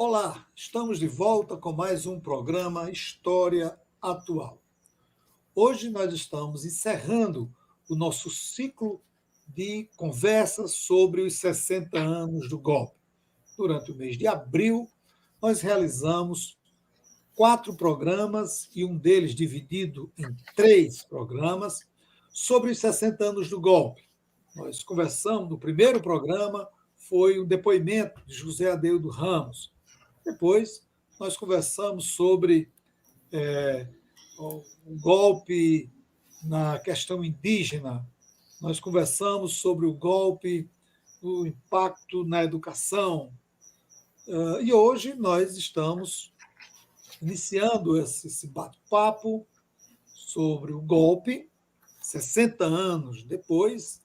Olá, estamos de volta com mais um programa História Atual. Hoje nós estamos encerrando o nosso ciclo de conversas sobre os 60 anos do golpe. Durante o mês de abril, nós realizamos 4 programas, e um deles dividido em 3 programas, sobre os 60 anos do golpe. Nós conversamos, no primeiro programa, foi o depoimento de José Adeildo Ramos. Depois, nós conversamos sobre o golpe na questão indígena, nós conversamos sobre o golpe, o impacto na educação. E hoje nós estamos iniciando esse bate-papo sobre o golpe, 60 anos depois,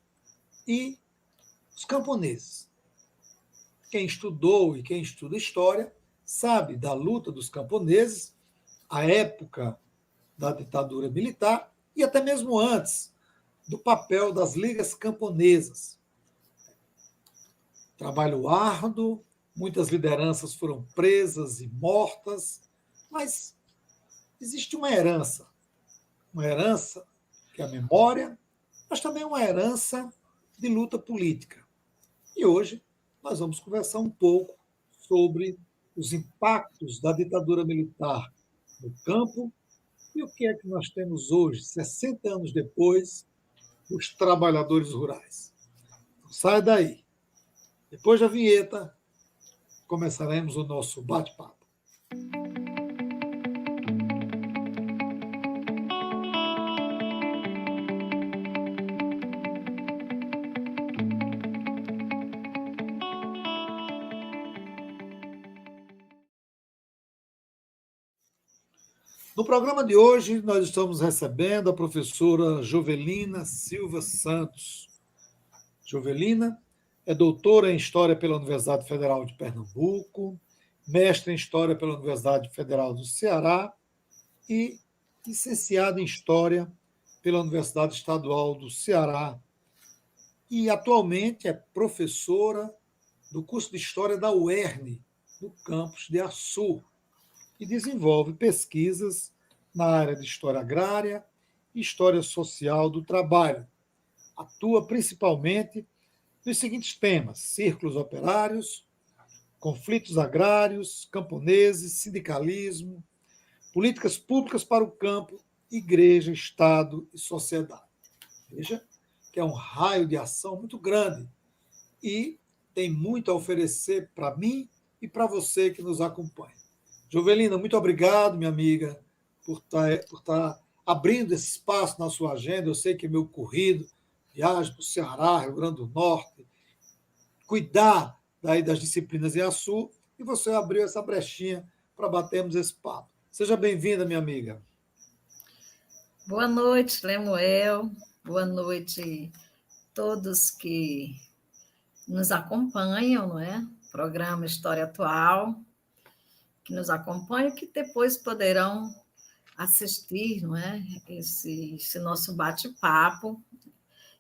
e os camponeses. Quem estudou e quem estuda história sabe da luta dos camponeses, a época da ditadura militar e até mesmo antes, do papel das ligas camponesas. Trabalho árduo, muitas lideranças foram presas e mortas, mas existe uma herança que é a memória, mas também uma herança de luta política. E hoje nós vamos conversar um pouco sobre os impactos da ditadura militar no campo e o que é que nós temos hoje, 60 anos depois, dos trabalhadores rurais. Não sai daí. Depois da vinheta, começaremos o nosso bate-papo. No programa de hoje, nós estamos recebendo a professora Jovelina Silva Santos. Jovelina é doutora em História pela Universidade Federal de Pernambuco, mestre em História pela Universidade Federal do Ceará e licenciada em História pela Universidade Estadual do Ceará. E atualmente é professora do curso de História da UERN, no campus de Açu, e desenvolve pesquisas na área de História Agrária e História Social do Trabalho. Atua principalmente nos seguintes temas: círculos operários, conflitos agrários, camponeses, sindicalismo, políticas públicas para o campo, igreja, Estado e sociedade. Veja que é um raio de ação muito grande e tem muito a oferecer para mim e para você que nos acompanha. Jovelina, muito obrigado, minha amiga, por estar abrindo esse espaço na sua agenda. Eu sei que é meu corrido, viagem para o Ceará, Rio Grande do Norte, cuidar daí das disciplinas em Açu, e você abriu essa brechinha para batermos esse papo. Seja bem-vinda, minha amiga. Boa noite, Lemuel. Boa noite a todos que nos acompanham, não é? Programa História Atual, que nos acompanham, que depois poderão assistir, não é? Esse nosso bate-papo.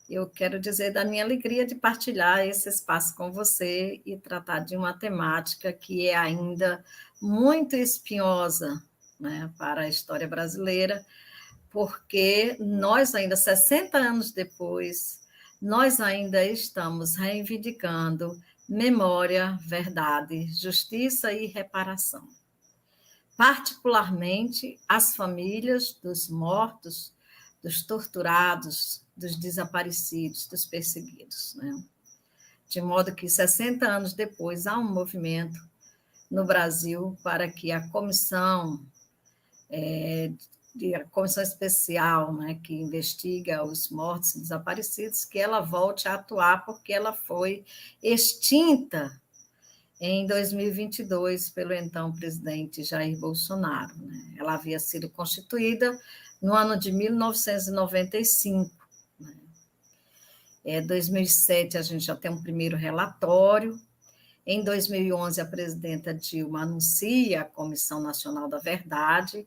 Eu quero dizer da minha alegria de partilhar esse espaço com você e tratar de uma temática que é ainda muito espinhosa, né, para a história brasileira, porque nós ainda, 60 anos depois, nós ainda estamos reivindicando memória, verdade, justiça e reparação. Particularmente as famílias dos mortos, dos torturados, dos desaparecidos, dos perseguidos, né? De modo que 60 anos depois há um movimento no Brasil para que a comissão a comissão especial, né, que investiga os mortos e desaparecidos, que ela volte a atuar, porque ela foi extinta em 2022 pelo então presidente Jair Bolsonaro, né? Ela havia sido constituída no ano de 1995. Né? 2007 a gente já tem um primeiro relatório. Em 2011 a presidenta Dilma anuncia a Comissão Nacional da Verdade,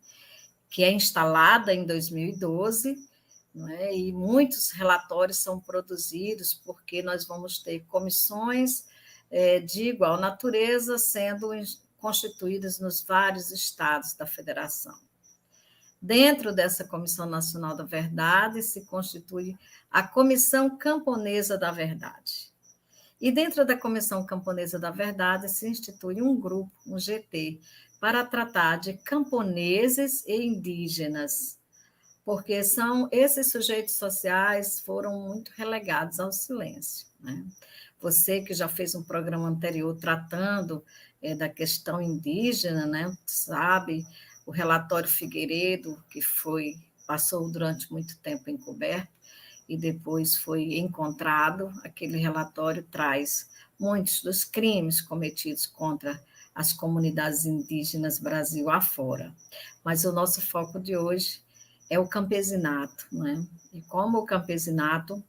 que é instalada em 2012, não é? E muitos relatórios são produzidos, porque nós vamos ter comissões de igual natureza sendo constituídas nos vários estados da federação. Dentro dessa Comissão Nacional da Verdade se constitui a Comissão Camponesa da Verdade. E dentro da Comissão Camponesa da Verdade se institui um grupo, um GT, para tratar de camponeses e indígenas, porque são esses sujeitos sociais foram muito relegados ao silêncio, né? Você que já fez um programa anterior tratando da questão indígena, né, sabe, o relatório Figueiredo, que passou durante muito tempo encoberto, e depois foi encontrado, aquele relatório traz muitos dos crimes cometidos contra as comunidades indígenas Brasil afora. Mas o nosso foco de hoje é o campesinato, né? E como o campesinato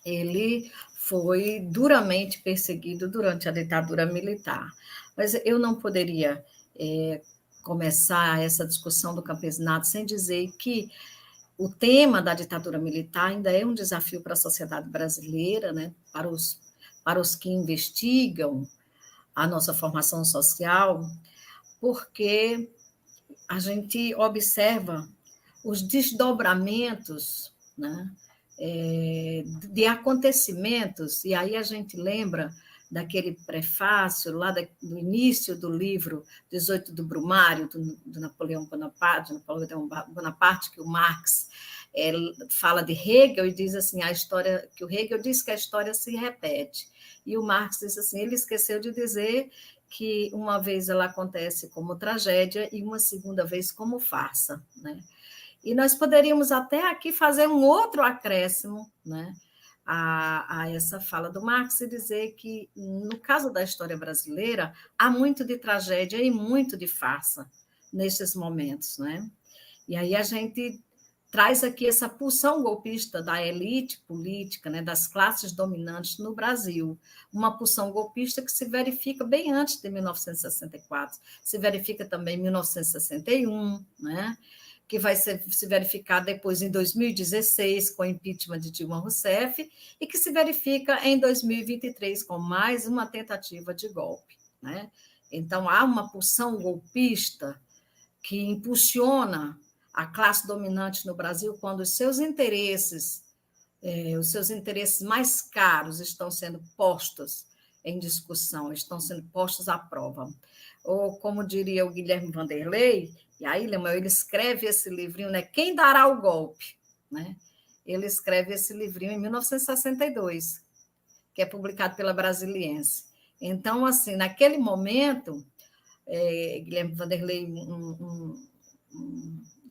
ele foi duramente perseguido durante a ditadura militar. Mas eu não poderia começar essa discussão do campesinato sem dizer que o tema da ditadura militar ainda é um desafio para a sociedade brasileira, né? Para os que investigam a nossa formação social, porque a gente observa os desdobramentos, né, de acontecimentos, e aí a gente lembra daquele prefácio lá do início do livro 18 do Brumário, do Napoleão Bonaparte, que o Marx fala de Hegel e diz assim, que o Hegel diz que a história se repete, e o Marx diz assim, ele esqueceu de dizer que uma vez ela acontece como tragédia e uma segunda vez como farsa, né? E nós poderíamos até aqui fazer um outro acréscimo, né, a essa fala do Marx e dizer que, no caso da história brasileira, há muito de tragédia e muito de farsa nesses momentos, né? E aí a gente traz aqui essa pulsão golpista da elite política, né, das classes dominantes no Brasil, uma pulsão golpista que se verifica bem antes de 1964, se verifica também em 1961, né? Que vai se verificar depois em 2016, com o impeachment de Dilma Rousseff, e que se verifica em 2023, com mais uma tentativa de golpe, né? Então, há uma pulsão golpista que impulsiona a classe dominante no Brasil quando os seus interesses mais caros estão sendo postos em discussão, estão sendo postos à prova. Ou, como diria o Guilherme Vanderlei, e aí, Lemuel, ele escreve esse livrinho, né? Quem dará o golpe? Né? Ele escreve esse livrinho em 1962, que é publicado pela Brasiliense. Então, assim, naquele momento, Guilherme Vanderlei, um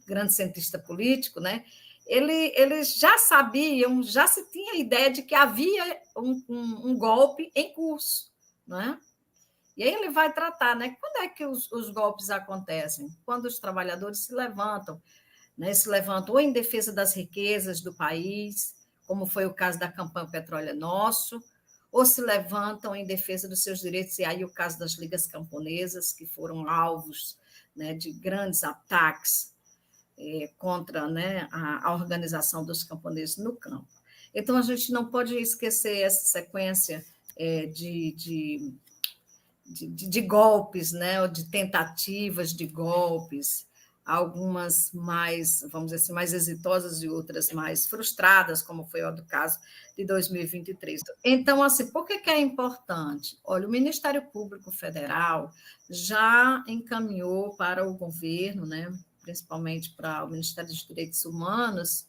grande cientista político, né? Eles já sabiam, já se tinha a ideia de que havia um golpe em curso, né? E aí ele vai tratar, né? Quando é que os golpes acontecem? Quando os trabalhadores se levantam, né? Se levantam ou em defesa das riquezas do país, como foi o caso da campanha Petróleo é Nosso, ou se levantam em defesa dos seus direitos, e aí o caso das ligas camponesas, que foram alvos, né, de grandes ataques contra, né, a organização dos camponeses no campo. Então, a gente não pode esquecer essa sequência de golpes, né, ou de tentativas de golpes, algumas mais, vamos dizer assim, mais exitosas e outras mais frustradas, como foi o do caso de 2023. Então, assim, por que é importante? Olha, o Ministério Público Federal já encaminhou para o governo, né, principalmente para o Ministério dos Direitos Humanos,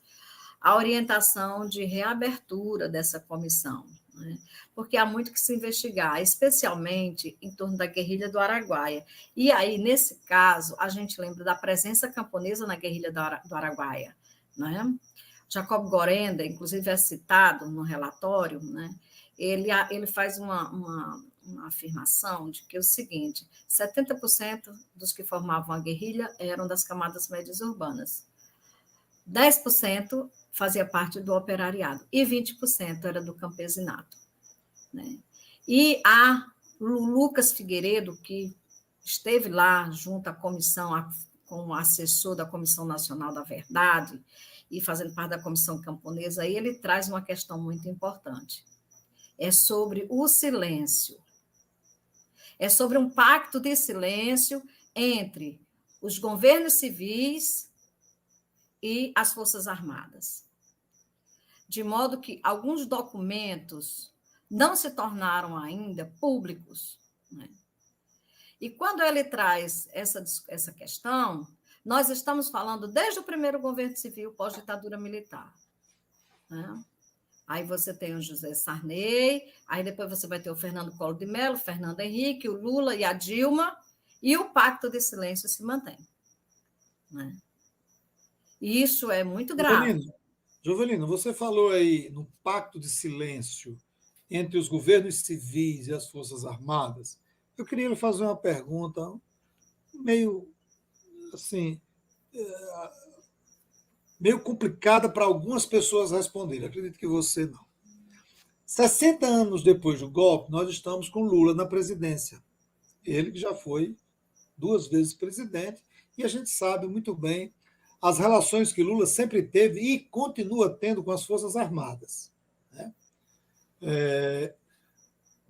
a orientação de reabertura dessa comissão, né? Porque há muito que se investigar, especialmente em torno da guerrilha do Araguaia. E aí, nesse caso, a gente lembra da presença camponesa na guerrilha do Araguaia, né? Jacob Gorenda, inclusive, é citado no relatório, né? Ele faz uma afirmação de que é o seguinte: 70% dos que formavam a guerrilha eram das camadas médias urbanas, 10% fazia parte do operariado e 20% era do campesinato, né? E a Lucas Figueiredo, que esteve lá junto à comissão, como assessor da Comissão Nacional da Verdade e fazendo parte da Comissão Camponesa, aí ele traz uma questão muito importante. É sobre o silêncio. É sobre um pacto de silêncio entre os governos civis e as Forças Armadas. De modo que alguns documentos não se tornaram ainda públicos, né? E quando ele traz essa questão, nós estamos falando desde o primeiro governo civil, pós-ditadura militar, né? Aí você tem o José Sarney, aí depois você vai ter o Fernando Collor de Mello, o Fernando Henrique, o Lula e a Dilma, e o Pacto de Silêncio se mantém, né? E isso é muito grave. Jovelino, você falou aí no pacto de silêncio entre os governos civis e as Forças Armadas. Eu queria lhe fazer uma pergunta meio assim, meio complicada para algumas pessoas responderem. Acredito que você não. 60 anos depois do golpe, nós estamos com Lula na presidência. Ele que já foi 2 vezes presidente, e a gente sabe muito bem as relações que Lula sempre teve e continua tendo com as Forças Armadas, né?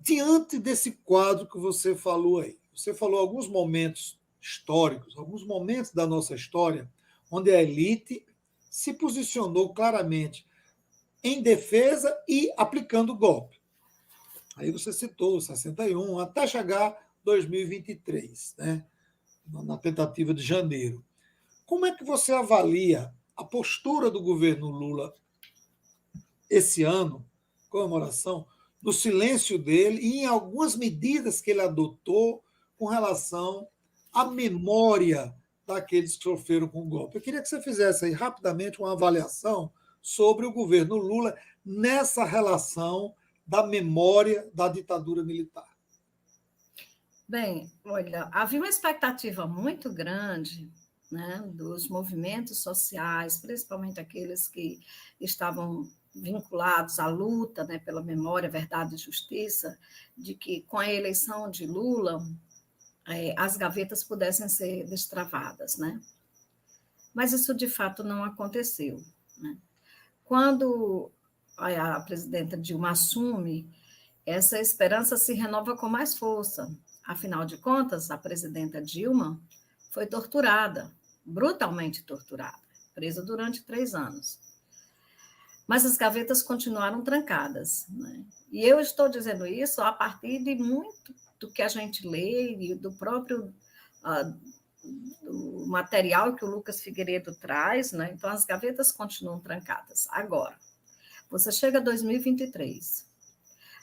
Diante desse quadro que você falou aí, você falou alguns momentos históricos, alguns momentos da nossa história, onde a elite se posicionou claramente em defesa e aplicando o golpe. Aí você citou 61, até chegar 2023, né? Na tentativa de janeiro. Como é que você avalia a postura do governo Lula esse ano, comemoração, no silêncio dele e em algumas medidas que ele adotou com relação à memória daqueles que sofreram com o golpe? Eu queria que você fizesse aí rapidamente uma avaliação sobre o governo Lula nessa relação da memória da ditadura militar. Bem, olha, havia uma expectativa muito grande, né, dos movimentos sociais, principalmente aqueles que estavam vinculados à luta, né, pela memória, verdade e justiça, de que com a eleição de Lula, as gavetas pudessem ser destravadas, né? Mas isso de fato não aconteceu, né? Quando a presidenta Dilma assume, essa esperança se renova com mais força. Afinal de contas, a presidenta Dilma foi torturada, brutalmente torturada, presa durante 3 anos. Mas as gavetas continuaram trancadas, né? E eu estou dizendo isso a partir de muito do que a gente lê e do próprio do material que o Lucas Figueiredo traz, né? Então as gavetas continuam trancadas. Agora, você chega a 2023,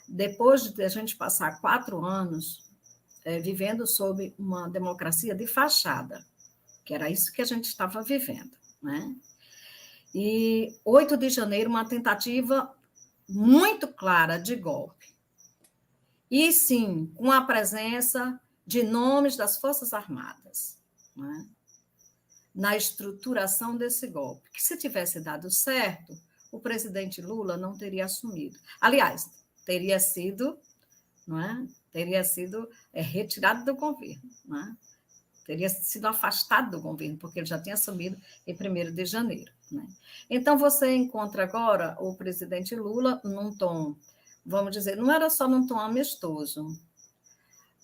depois de a gente passar 4 anos vivendo sob uma democracia de fachada, que era isso que a gente estava vivendo, né? E 8 de janeiro, uma tentativa muito clara de golpe. E sim, com a presença de nomes das Forças Armadas, né, na estruturação desse golpe, que se tivesse dado certo, o presidente Lula não teria assumido. Aliás, teria sido, não é? Teria sido retirado do governo, não é? Teria sido afastado do governo, porque ele já tinha assumido em 1º de janeiro. Né? Então, você encontra agora o presidente Lula num tom, vamos dizer, não era só num tom amistoso,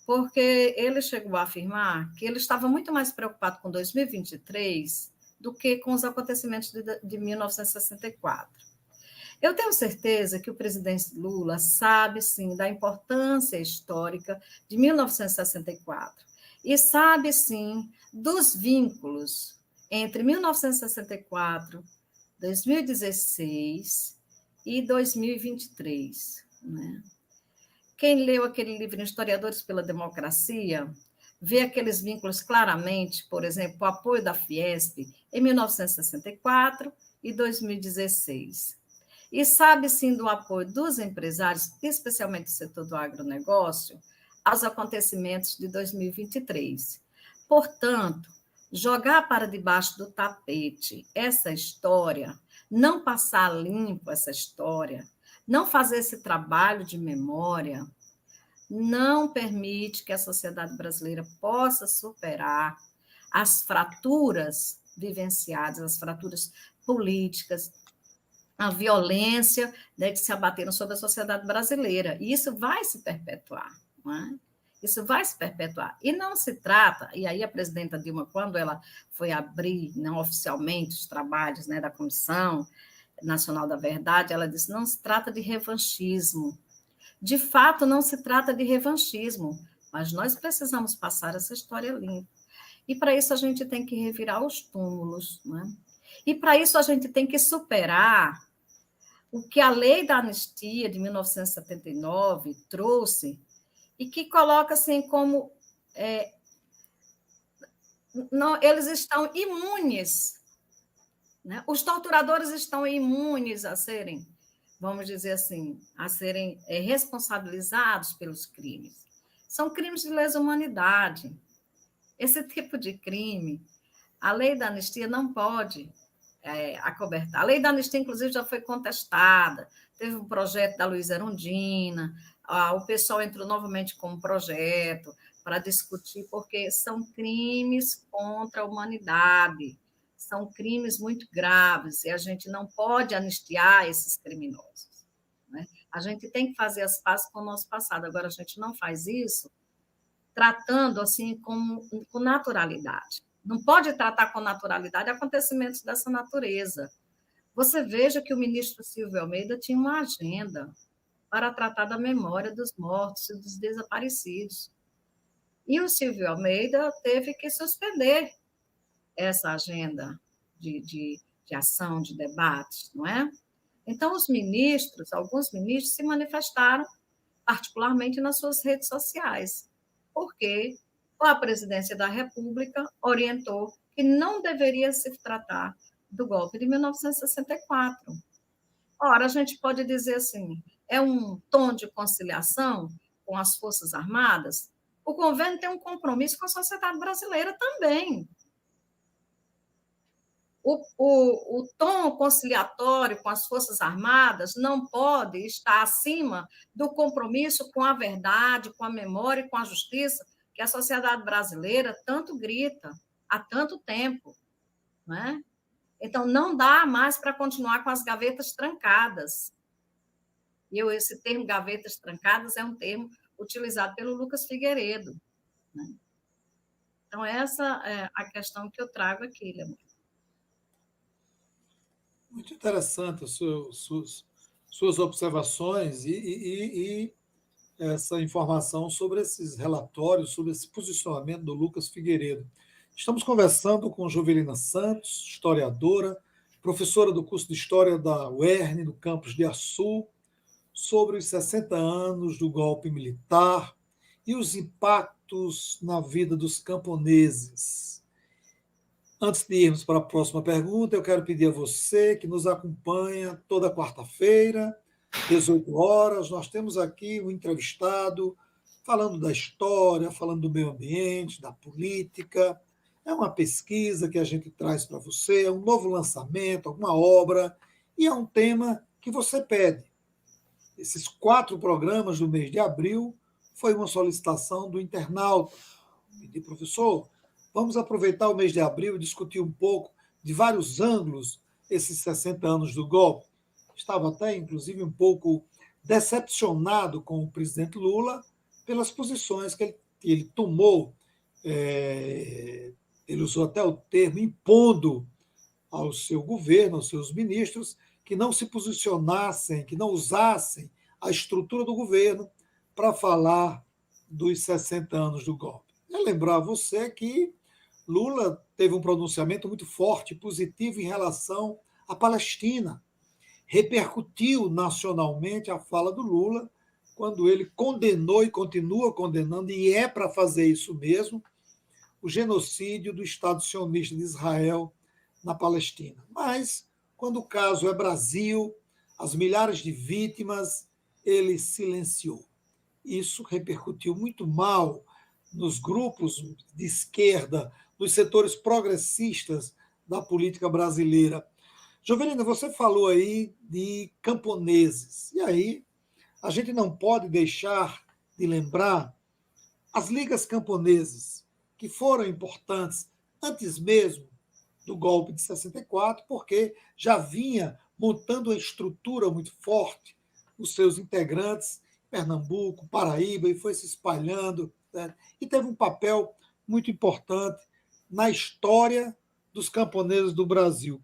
porque ele chegou a afirmar que ele estava muito mais preocupado com 2023 do que com os acontecimentos de 1964. Eu tenho certeza que o presidente Lula sabe, sim, da importância histórica de 1964 e sabe, sim, dos vínculos entre 1964, 2016 e 2023. Né? Quem leu aquele livro Historiadores pela Democracia vê aqueles vínculos claramente, por exemplo, o apoio da Fiesp em 1964 e 2016. E sabe, sim, do apoio dos empresários, especialmente do setor do agronegócio, aos acontecimentos de 2023. Portanto, jogar para debaixo do tapete essa história, não passar limpo essa história, não fazer esse trabalho de memória, não permite que a sociedade brasileira possa superar as fraturas vivenciadas, as fraturas políticas, a violência, né, que se abateram sobre a sociedade brasileira. E isso vai se perpetuar. Não é? Isso vai se perpetuar. E não se trata, e aí a presidenta Dilma, quando ela foi abrir não oficialmente os trabalhos, né, da Comissão Nacional da Verdade, ela disse: não se trata de revanchismo. De fato, não se trata de revanchismo, mas nós precisamos passar essa história limpa. E para isso a gente tem que revirar os túmulos, né? E para isso a gente tem que superar o que a lei da anistia de 1979 trouxe e que coloca assim como não, eles estão imunes, né? Os torturadores estão imunes a serem, vamos dizer assim, a serem responsabilizados pelos crimes. São crimes de lesa humanidade. Esse tipo de crime, a lei da anistia não pode acobertar. A lei da anistia, inclusive, já foi contestada. Teve um projeto da Luísa Erundina, o pessoal entrou novamente com um projeto para discutir, porque são crimes contra a humanidade, são crimes muito graves, e a gente não pode anistiar esses criminosos, né? A gente tem que fazer as pazes com o nosso passado. Agora, a gente não faz isso tratando assim com naturalidade. Não pode tratar com naturalidade acontecimentos dessa natureza. Você veja que o ministro Silvio Almeida tinha uma agenda para tratar da memória dos mortos e dos desaparecidos. E o Silvio Almeida teve que suspender essa agenda de ação, de debate, não é? Então, os ministros, alguns ministros, se manifestaram, particularmente nas suas redes sociais, porque a presidência da República orientou que não deveria se tratar do golpe de 1964. Ora, a gente pode dizer assim, é um tom de conciliação com as Forças Armadas? O governo tem um compromisso com a sociedade brasileira também. O tom conciliatório com as Forças Armadas não pode estar acima do compromisso com a verdade, com a memória e com a justiça que a sociedade brasileira tanto grita há tanto tempo, né? Então, não dá mais para continuar com as gavetas trancadas. Esse termo gavetas trancadas é um termo utilizado pelo Lucas Figueiredo, né? Então, essa é a questão que eu trago aqui, Leandro. Muito interessante as suas observações e essa informação sobre esses relatórios, sobre esse posicionamento do Lucas Figueiredo. Estamos conversando com Jovelina Santos, historiadora, professora do curso de História da UERN, do campus de Açu, sobre os 60 anos do golpe militar e os impactos na vida dos camponeses. Antes de irmos para a próxima pergunta, eu quero pedir a você que nos acompanha toda quarta-feira, 18 horas, nós temos aqui um entrevistado falando da história, falando do meio ambiente, da política. É uma pesquisa que a gente traz para você, é um novo lançamento, alguma obra, e é um tema que você pede. Esses 4 programas do mês de abril foi uma solicitação do internauta. Pedi, professor, vamos aproveitar o mês de abril e discutir um pouco, de vários ângulos, esses 60 anos do golpe. Estava até, inclusive, um pouco decepcionado com o presidente Lula pelas posições que ele tomou. Ele usou até o termo impondo ao seu governo, aos seus ministros, que não se posicionassem, que não usassem a estrutura do governo para falar dos 60 anos do golpe. Eu lembrar a você que Lula teve um pronunciamento muito forte, positivo em relação à Palestina. Repercutiu nacionalmente a fala do Lula, quando ele condenou e continua condenando, e é para fazer isso mesmo, o genocídio do Estado sionista de Israel na Palestina. Mas, quando o caso é Brasil, as milhares de vítimas, ele silenciou. Isso repercutiu muito mal nos grupos de esquerda, nos setores progressistas da política brasileira. Jovelina, você falou aí de camponeses. E aí, a gente não pode deixar de lembrar as ligas camponesas, que foram importantes antes mesmo do golpe de 64, porque já vinha montando uma estrutura muito forte, os seus integrantes, Pernambuco, Paraíba, e foi se espalhando né? E teve um papel muito importante na história dos camponeses do Brasil.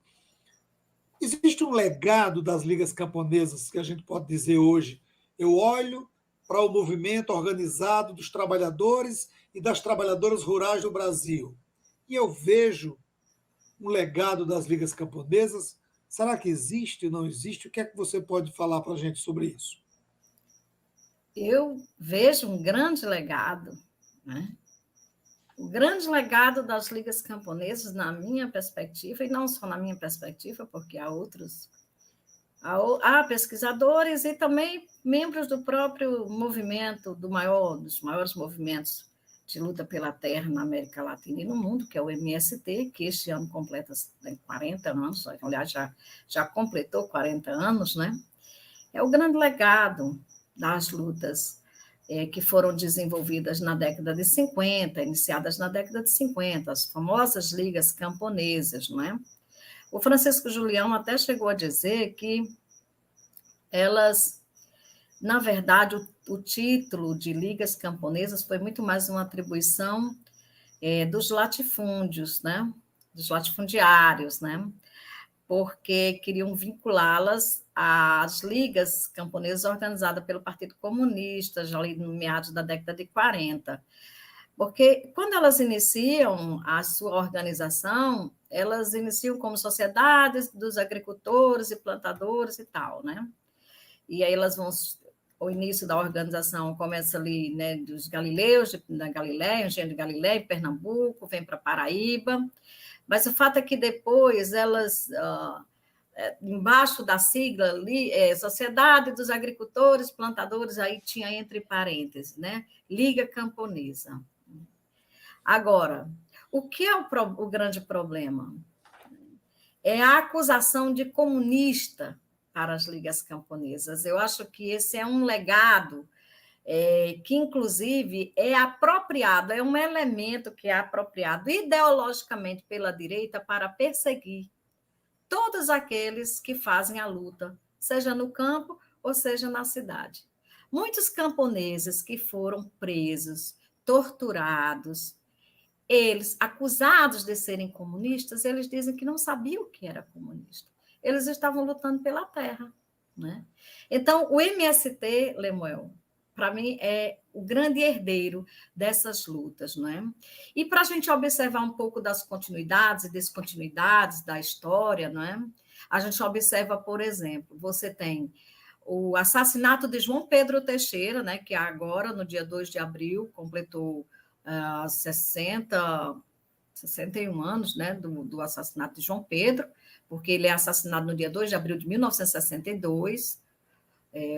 Existe um legado das ligas camponesas que a gente pode dizer hoje. Eu olho para o movimento organizado dos trabalhadores e das trabalhadoras rurais do Brasil e eu vejo um legado das ligas camponesas. Será que existe ou não existe? O que é que você pode falar para a gente sobre isso? Eu vejo um grande legado, né? O grande legado das ligas camponesas, na minha perspectiva, e não só na minha perspectiva, porque há outros, há pesquisadores e também membros do próprio movimento, dos maiores movimentos de luta pela terra na América Latina e no mundo, que é o MST, que este ano completa 40 anos, aliás, já completou 40 anos, né? É o grande legado das lutas que foram desenvolvidas na década de 50, iniciadas na década de 50, as famosas ligas camponesas, não é? O Francisco Julião até chegou a dizer que elas, na verdade, o título de ligas camponesas foi muito mais uma atribuição dos latifúndios, né? Dos latifundiários, né? Porque queriam vinculá-las às ligas camponesas organizadas pelo Partido Comunista, já ali no meados da década de 40. Porque quando elas iniciam a sua organização, elas iniciam como sociedades dos agricultores e plantadores e tal, né? E aí elas vão... O início da organização começa ali, né, dos galileus, da Galileia, engenho de Galileia, em Pernambuco, vem para Paraíba, mas o fato é que depois elas, embaixo da sigla ali, Sociedade dos Agricultores, Plantadores, aí tinha entre parênteses, né, Liga Camponesa. Agora, o que é o grande problema? É a acusação de comunista para as ligas camponesas. Eu acho que esse é um legado que, inclusive, é apropriado, é um elemento que é apropriado ideologicamente pela direita para perseguir todos aqueles que fazem a luta, seja no campo ou seja na cidade. Muitos camponeses que foram presos, torturados, eles, acusados de serem comunistas, eles dizem que não sabiam o que era comunista. Eles estavam lutando pela terra, né? Então, o MST, Lemuel, para mim, é o grande herdeiro dessas lutas, não é? E para a gente observar um pouco das continuidades e descontinuidades da história, não é? A gente observa, por exemplo, você tem o assassinato de João Pedro Teixeira, né, que agora, no dia 2 de abril, completou 61 anos, né, do assassinato de João Pedro, porque ele é assassinado no dia 2 de abril de 1962,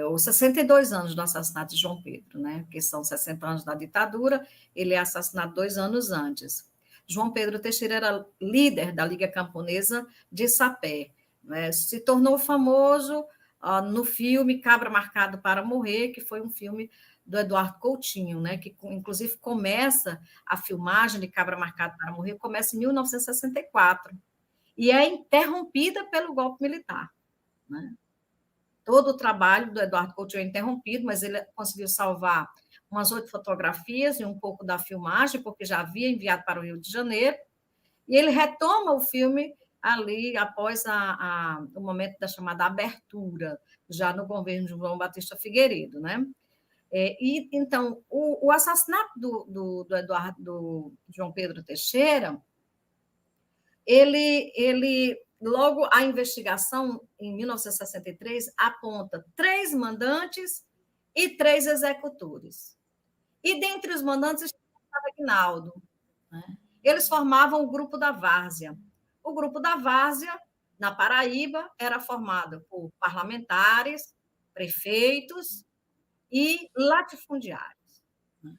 ou 62 anos do assassinato de João Pedro, né, porque são 60 anos da ditadura, ele é assassinado 2 anos antes. João Pedro Teixeira era líder da Liga Camponesa de Sapé, né, se tornou famoso no filme Cabra Marcado para Morrer, que foi um filme do Eduardo Coutinho, né, que inclusive começa a filmagem de Cabra Marcado para Morrer, começa em 1964, e é interrompida pelo golpe militar, né? Todo o trabalho do Eduardo Coutinho é interrompido, mas ele conseguiu salvar umas 8 fotografias e um pouco da filmagem, porque já havia enviado para o Rio de Janeiro, e ele retoma o filme ali após o momento da chamada abertura, já no governo de João Batista Figueiredo, né? E então o assassinato do João Pedro Teixeira, ele logo a investigação em 1963 aponta 3 mandantes e 3 executores. E dentre os mandantes estava Aguinaldo, né? Eles formavam o Grupo da Várzea. O Grupo da Várzea, na Paraíba, era formado por parlamentares, prefeitos e latifundiários, né,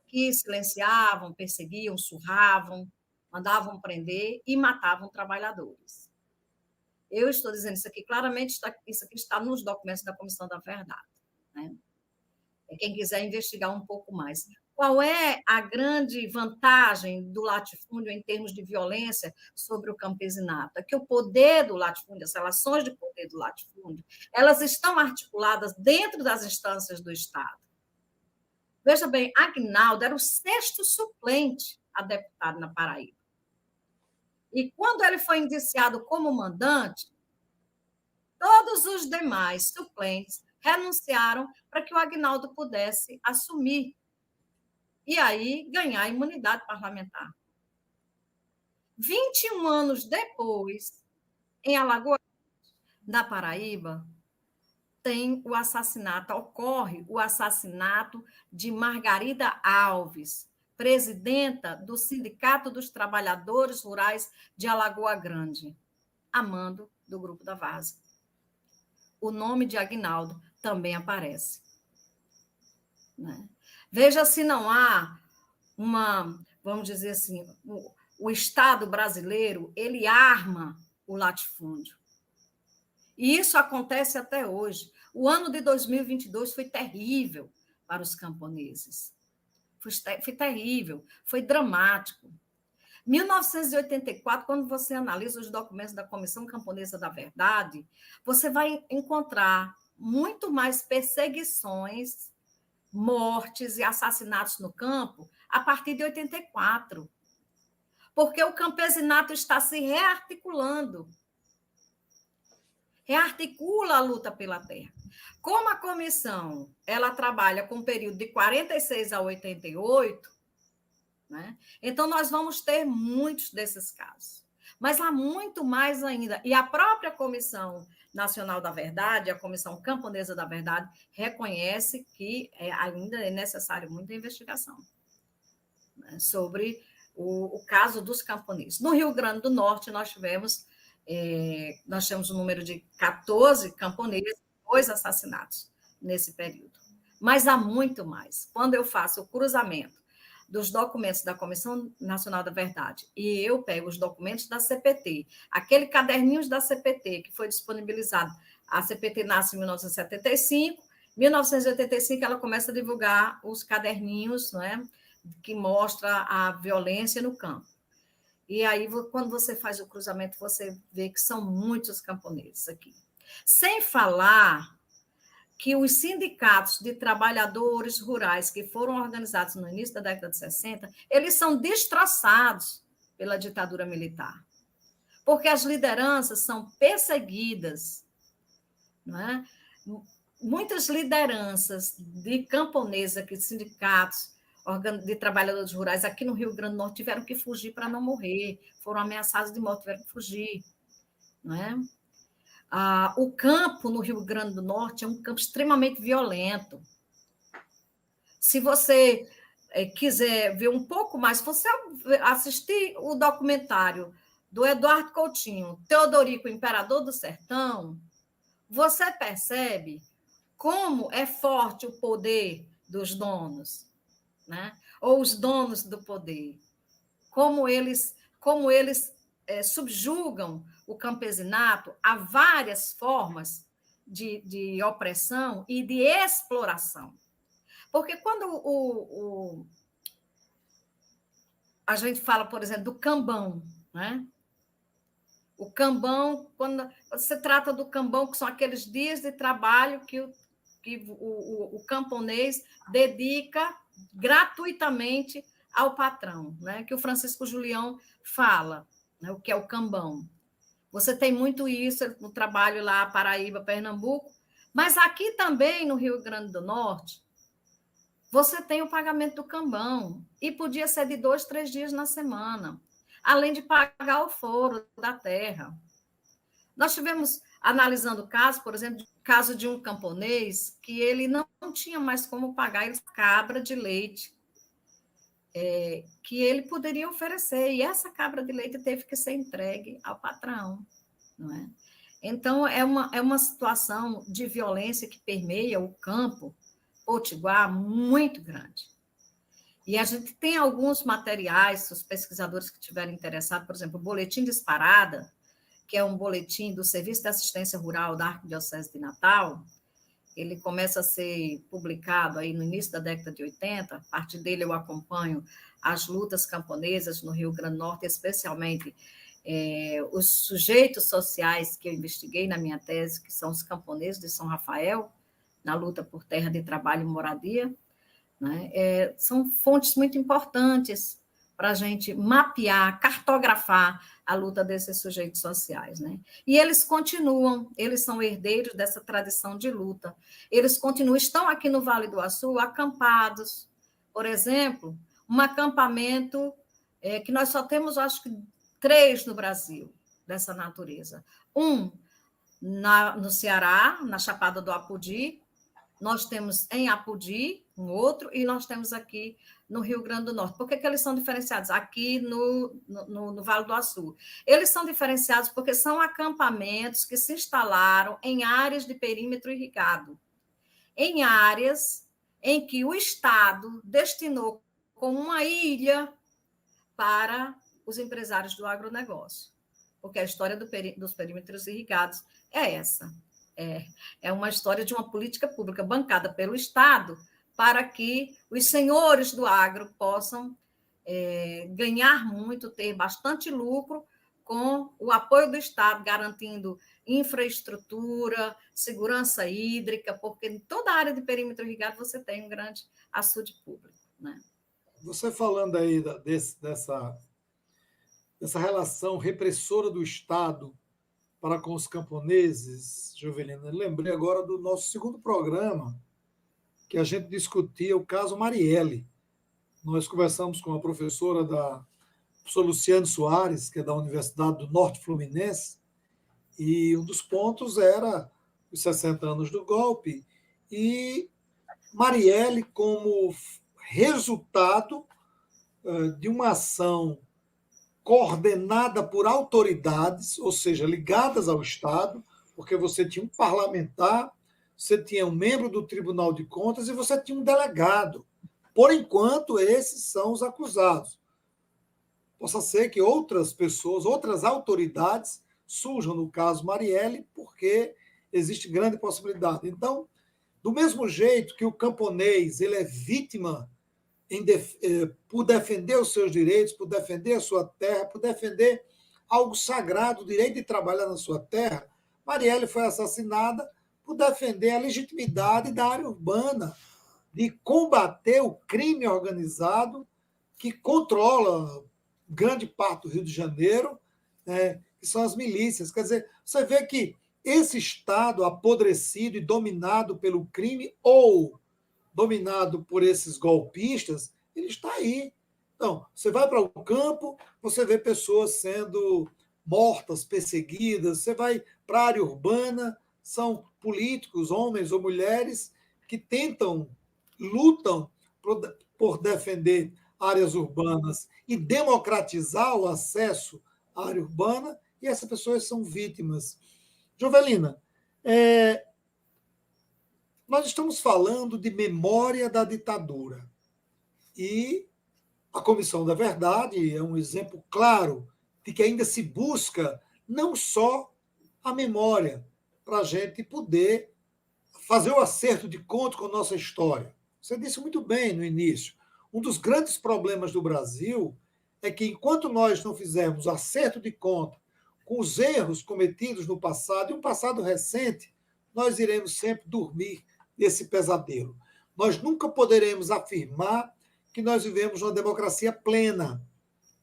que silenciavam, perseguiam, surravam, mandavam prender e matavam trabalhadores. Eu estou dizendo isso aqui claramente, isso aqui está nos documentos da Comissão da Verdade, né? Quem quiser investigar um pouco mais. Qual é a grande vantagem do latifúndio em termos de violência sobre o campesinato? É que o poder do latifúndio, as relações de poder do latifúndio, elas estão articuladas dentro das instâncias do Estado. Veja bem, Aguinaldo era o 6º suplente a deputado na Paraíba. E quando ele foi indiciado como mandante, todos os demais suplentes renunciaram para que o Aguinaldo pudesse assumir e aí ganhar a imunidade parlamentar. 21 anos depois, em Alagoas, na Paraíba, ocorre o assassinato de Margarida Alves, presidenta do Sindicato dos Trabalhadores Rurais de Alagoa Grande, a mando do Grupo da Várzea. O nome de Aguinaldo também aparece. Né? Veja se não há vamos dizer assim, o Estado brasileiro, ele arma o latifúndio. E isso acontece até hoje. O ano de 2022 foi terrível para os camponeses. Foi terrível, foi dramático. 1984, quando você analisa os documentos da Comissão Camponesa da Verdade, você vai encontrar muito mais perseguições, mortes e assassinatos no campo a partir de 84. Porque o campesinato está se rearticulando. Rearticula a luta pela terra. Como a comissão ela trabalha com um período de 46 a 88, né? Então nós vamos ter muitos desses casos. Mas há muito mais ainda. E a própria Comissão Nacional da Verdade, a Comissão Camponesa da Verdade, reconhece que ainda é necessário muita investigação, né, sobre o caso dos camponeses. No Rio Grande do Norte, nós temos um número de 14 camponeses, 2 assassinatos nesse período. Mas há muito mais. Quando eu faço o cruzamento dos documentos da Comissão Nacional da Verdade e eu pego os documentos da CPT, aquele caderninho da CPT que foi disponibilizado, a CPT nasce em 1975, 1985 ela começa a divulgar os caderninhos, não é, que mostra a violência no campo. E aí, quando você faz o cruzamento, você vê que são muitos camponeses aqui. Sem falar que os sindicatos de trabalhadores rurais que foram organizados no início da década de 60, eles são destroçados pela ditadura militar, porque as lideranças são perseguidas, não é? Muitas lideranças de camponeses, aqui, de sindicatos, de trabalhadores rurais aqui no Rio Grande do Norte tiveram que fugir para não morrer, foram ameaçados de morte, tiveram que fugir, não é? O campo no Rio Grande do Norte é um campo extremamente violento. Se você quiser ver um pouco mais, se você assistir o documentário do Eduardo Coutinho, Teodorico, Imperador do Sertão, você percebe como é forte o poder dos donos, né? Ou os donos do poder, como eles subjugam o campesinato a várias formas de opressão e de exploração. Porque quando a gente fala, por exemplo, do cambão, né? O cambão, quando você trata do cambão, que são aqueles dias de trabalho que o camponês dedica gratuitamente ao patrão, né? Que o Francisco Julião fala, né? O que é o cambão. Você tem muito isso no trabalho lá, Paraíba, Pernambuco, mas aqui também, no Rio Grande do Norte, você tem o pagamento do cambão, e podia ser de 2, 3 dias na semana, além de pagar o foro da terra. Nós tivemos, analisando o caso, por exemplo, o caso de um camponês que ele não tinha mais como pagar a cabra de leite que ele poderia oferecer, e essa cabra de leite teve que ser entregue ao patrão, não é? Então, é uma situação de violência que permeia o campo potiguar muito grande. E a gente tem alguns materiais, os pesquisadores que estiverem interessados, por exemplo, o Boletim Disparada, que é um boletim do Serviço de Assistência Rural da Arquidiocese de Natal. Ele começa a ser publicado aí no início da década de 80, a partir dele eu acompanho as lutas camponesas no Rio Grande do Norte, especialmente os sujeitos sociais que eu investiguei na minha tese, que são os camponeses de São Rafael, na luta por terra de trabalho e moradia, né? São fontes muito importantes para a gente mapear, cartografar a luta desses sujeitos sociais, né? E eles continuam, eles são herdeiros dessa tradição de luta. Eles continuam, estão aqui no Vale do Açu, acampados. Por exemplo, um acampamento que nós só temos, acho que, 3 no Brasil, dessa natureza. Um no Ceará, na Chapada do Apodi, nós temos em Apodi um outro, e nós temos aqui no Rio Grande do Norte. Por que eles são diferenciados? Aqui no Vale do Açu. Eles são diferenciados porque são acampamentos que se instalaram em áreas de perímetro irrigado, em áreas em que o Estado destinou como uma ilha para os empresários do agronegócio. Porque a história dos perímetros irrigados é essa. É uma história de uma política pública bancada pelo Estado para que os senhores do agro possam ganhar muito, ter bastante lucro com o apoio do Estado, garantindo infraestrutura, segurança hídrica, porque em toda a área de perímetro irrigado você tem um grande açude público, né? Você falando aí dessa relação repressora do Estado para com os camponeses, Jovelina, lembrei agora do nosso segundo programa, que a gente discutia o caso Marielle. Nós conversamos com a professora professor Luciano Soares, que é da Universidade do Norte Fluminense, e um dos pontos era os 60 anos do golpe, e Marielle como resultado de uma ação coordenada por autoridades, ou seja, ligadas ao Estado, porque você tinha um parlamentar, você tinha um membro do Tribunal de Contas e você tinha um delegado. Por enquanto, esses são os acusados. Possa ser que outras pessoas, outras autoridades surjam no caso Marielle, porque existe grande possibilidade. Então, do mesmo jeito que o camponês ele é vítima por defender os seus direitos, por defender a sua terra, por defender algo sagrado, o direito de trabalhar na sua terra, Marielle foi assassinada por defender a legitimidade da área urbana, de combater o crime organizado que controla grande parte do Rio de Janeiro, que são as milícias. Quer dizer, você vê que esse Estado apodrecido e dominado pelo crime ou dominado por esses golpistas, ele está aí. Então, você vai para o campo, você vê pessoas sendo mortas, perseguidas, você vai para a área urbana, são políticos, homens ou mulheres, que lutam por defender áreas urbanas e democratizar o acesso à área urbana, e essas pessoas são vítimas. Jovelina, nós estamos falando de memória da ditadura. E a Comissão da Verdade é um exemplo claro de que ainda se busca não só a memória, para a gente poder fazer o acerto de conta com a nossa história. Você disse muito bem no início. Um dos grandes problemas do Brasil é que, enquanto nós não fizermos acerto de conta com os erros cometidos no passado, e um passado recente, nós iremos sempre dormir nesse pesadelo. Nós nunca poderemos afirmar que nós vivemos uma democracia plena,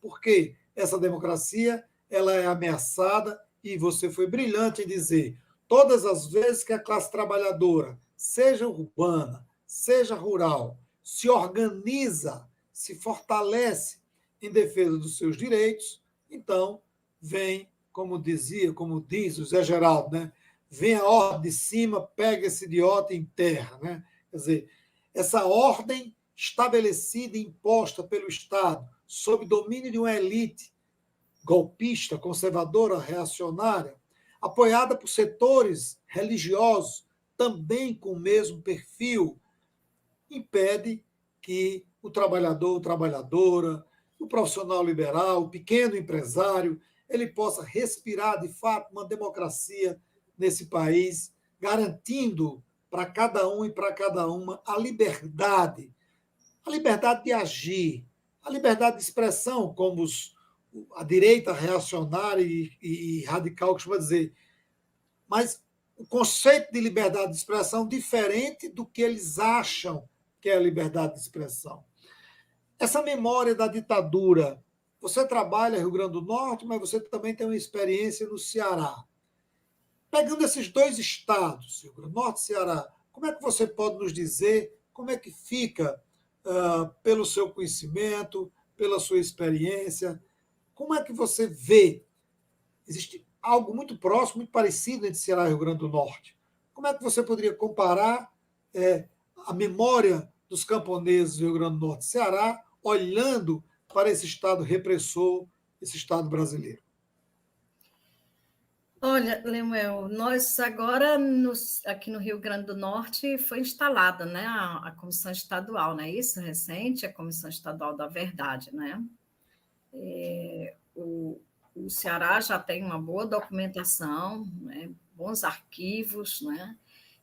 porque essa democracia ela é ameaçada, e você foi brilhante em dizer, todas as vezes que a classe trabalhadora, seja urbana, seja rural, se organiza, se fortalece em defesa dos seus direitos, então vem, como diz o Zé Geraldo, né? Vem a ordem de cima, pega esse idiota e enterra. Né? Quer dizer, essa ordem estabelecida e imposta pelo Estado, sob domínio de uma elite golpista, conservadora, reacionária, apoiada por setores religiosos, também com o mesmo perfil, impede que o trabalhador, trabalhadora, o profissional liberal, o pequeno empresário, ele possa respirar, de fato, uma democracia nesse país, garantindo para cada um e para cada uma a liberdade de agir, a liberdade de expressão, como a direita reacionária e radical costuma dizer, mas o conceito de liberdade de expressão diferente do que eles acham que é a liberdade de expressão. Essa memória da ditadura, você trabalha no Rio Grande do Norte, mas você também tem uma experiência no Ceará. Pegando esses dois estados, Rio Grande do Norte e Ceará, como é que você pode nos dizer como é que fica, pelo seu conhecimento, pela sua experiência, como é que você vê? Existe algo muito próximo, muito parecido entre Ceará e Rio Grande do Norte. Como é que você poderia comparar a memória dos camponeses do Rio Grande do Norte e Ceará, olhando para esse Estado repressor, esse Estado brasileiro? Olha, Lemuel, nós agora aqui no Rio Grande do Norte foi instalada, né, a Comissão Estadual, não é isso? Recente, a Comissão Estadual da Verdade, né? O Ceará já tem uma boa documentação, né, bons arquivos, né?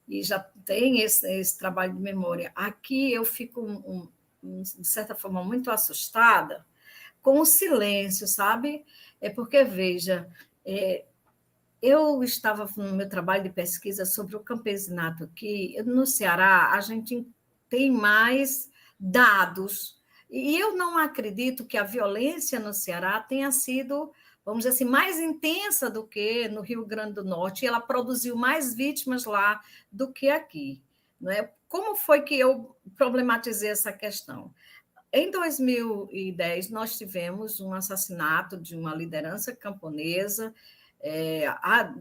E já tem esse trabalho de memória. Aqui eu fico, de certa forma, muito assustada com o silêncio, sabe? É porque, veja, eu estava no meu trabalho de pesquisa sobre o campesinato aqui. No Ceará, a gente tem mais dados. E eu não acredito que a violência no Ceará tenha sido, vamos dizer assim, mais intensa do que no Rio Grande do Norte. E ela produziu mais vítimas lá do que aqui. Não é? Como foi que eu problematizei essa questão? Em 2010, nós tivemos um assassinato de uma liderança camponesa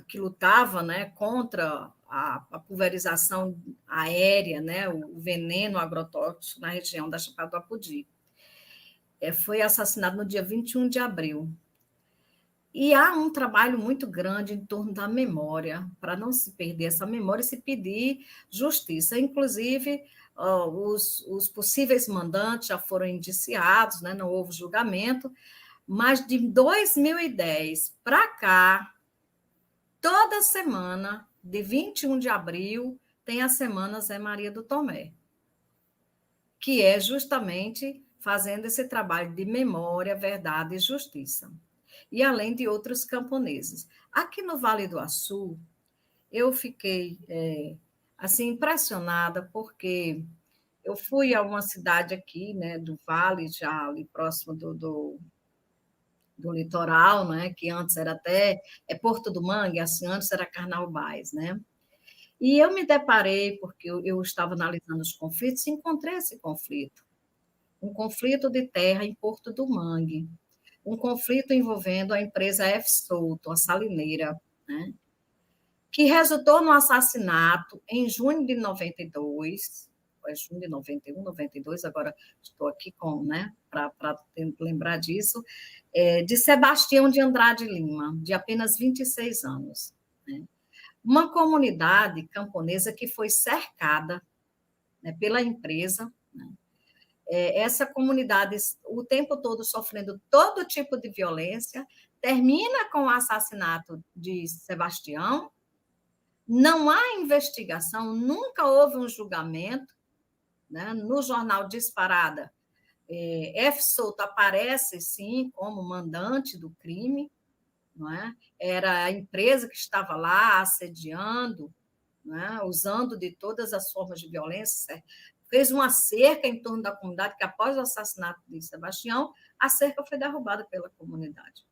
que lutava, né, contra a pulverização aérea, né, o veneno agrotóxico na região da Chapada do Apodi. Foi assassinado no dia 21 de abril. E há um trabalho muito grande em torno da memória, para não se perder essa memória e se pedir justiça. Inclusive, os possíveis mandantes já foram indiciados, né, não houve julgamento, mas de 2010 para cá, toda semana, de 21 de abril, tem a Semana Zé Maria do Tomé, que é justamente fazendo esse trabalho de memória, verdade e justiça. E além de outros camponeses. Aqui no Vale do Açu, eu fiquei assim impressionada, porque eu fui a uma cidade aqui, né, do Vale, já ali próximo do litoral, né, que antes era até Porto do Mangue, assim, antes era Carnaubais, né? E eu me deparei, porque eu estava analisando os conflitos, e encontrei esse conflito. Um conflito de terra em Porto do Mangue, um conflito envolvendo a empresa F. Souto, a salineira, né, que resultou no assassinato em junho de 92, junho de 91, 92, agora estou aqui né, para lembrar disso, de Sebastião de Andrade Lima, de apenas 26 anos. Né? Uma comunidade camponesa que foi cercada, né, pela empresa, né? Essa comunidade, o tempo todo sofrendo todo tipo de violência, termina com o assassinato de Sebastião, não há investigação, nunca houve um julgamento, né? No jornal Disparada, F. Souto aparece, sim, como mandante do crime, não é? Era a empresa que estava lá assediando, não é? Usando de todas as formas de violência, fez uma cerca em torno da comunidade, que após o assassinato de Sebastião, a cerca foi derrubada pela comunidade.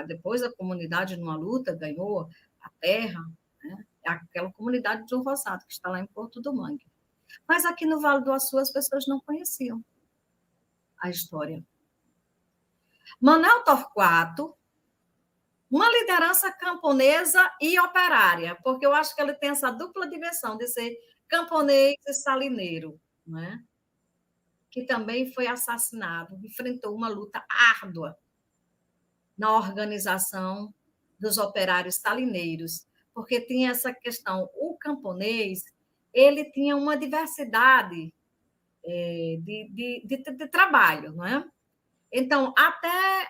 Depois a comunidade, numa luta, ganhou a terra, né? Aquela comunidade do Roçado, que está lá em Porto do Mangue. Mas aqui no Vale do Açu as pessoas não conheciam a história. Manuel Torquato, uma liderança camponesa e operária, porque eu acho que ele tem essa dupla dimensão de ser camponês e salineiro, né? Que também foi assassinado, enfrentou uma luta árdua na organização dos operários salineiros, porque tinha essa questão, o camponês, ele tinha uma diversidade de trabalho, não é? Então, até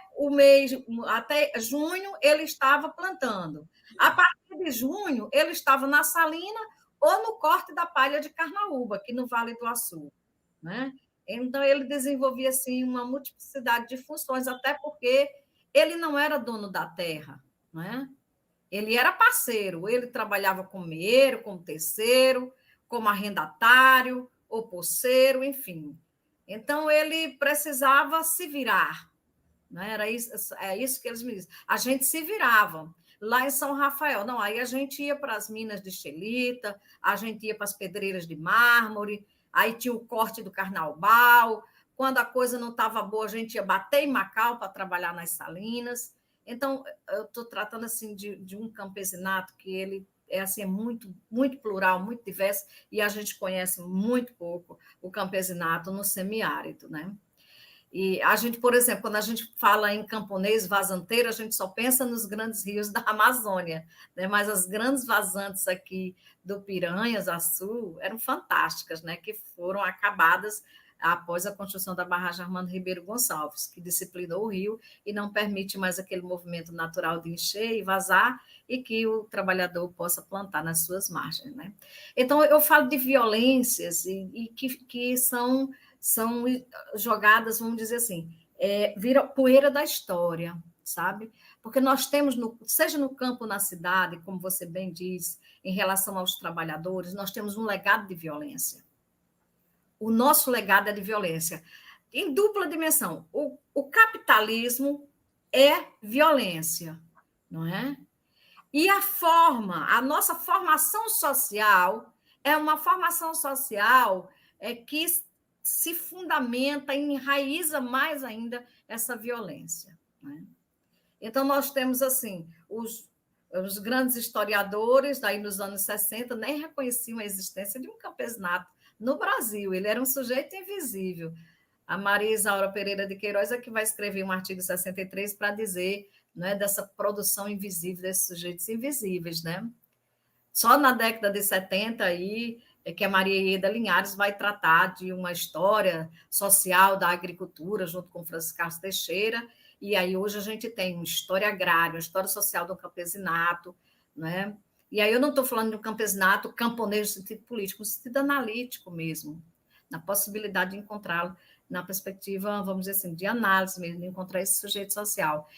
junho, ele estava plantando. A partir de junho, ele estava na salina ou no corte da palha de carnaúba, aqui no Vale do Açu, né? Então, ele desenvolvia assim, uma multiplicidade de funções, até porque ele não era dono da terra, né? Ele era parceiro, ele trabalhava como meeiro, como terceiro, como arrendatário, ou poceiro, enfim. Então, ele precisava se virar. Né? Era isso, é isso que eles me dizem. A gente se virava. Lá em São Rafael, não, aí a gente ia para as minas de xelita, a gente ia para as pedreiras de mármore, aí tinha o corte do carnaubal. Quando a coisa não estava boa, a gente ia bater em Macau para trabalhar nas salinas. Então, eu estou tratando assim de um campesinato que ele é assim, é muito, muito plural, muito diverso, e a gente conhece muito pouco o campesinato no semiárido, né? E a gente, por exemplo, quando a gente fala em camponês vazanteiro, a gente só pensa nos grandes rios da Amazônia, né? Mas as grandes vazantes aqui do Piranhas, Açu, eram fantásticas, né? Que foram acabadas após a construção da barragem Armando Ribeiro Gonçalves, que disciplinou o rio e não permite mais aquele movimento natural de encher e vazar e que o trabalhador possa plantar nas suas margens, né? Então, eu falo de violências e que são jogadas, vamos dizer assim, vira poeira da história, sabe? Porque nós temos, seja no campo, na cidade, como você bem diz, em relação aos trabalhadores, nós temos um legado de violência. O nosso legado é de violência. Em dupla dimensão, o capitalismo é violência, não é? E a nossa formação social é uma formação social que se fundamenta e enraiza mais ainda essa violência. Né? Então, nós temos, assim, os grandes historiadores, daí nos anos 60, nem reconheciam a existência de um campesinato no Brasil. Ele era um sujeito invisível. A Maria Isaura Pereira de Queiroz é que vai escrever um artigo 63 para dizer, né, dessa produção invisível desses sujeitos invisíveis. Né? Só na década de 70 aí, é que a Maria Ieda Linhares vai tratar de uma história social da agricultura, junto com Francisco Carlos Teixeira, e aí hoje a gente tem uma história agrária, uma história social do campesinato, né? E aí eu não estou falando de um campesinato camponês no sentido político, no sentido analítico mesmo, na possibilidade de encontrá-lo na perspectiva, vamos dizer assim, de análise mesmo, de encontrar esse sujeito social.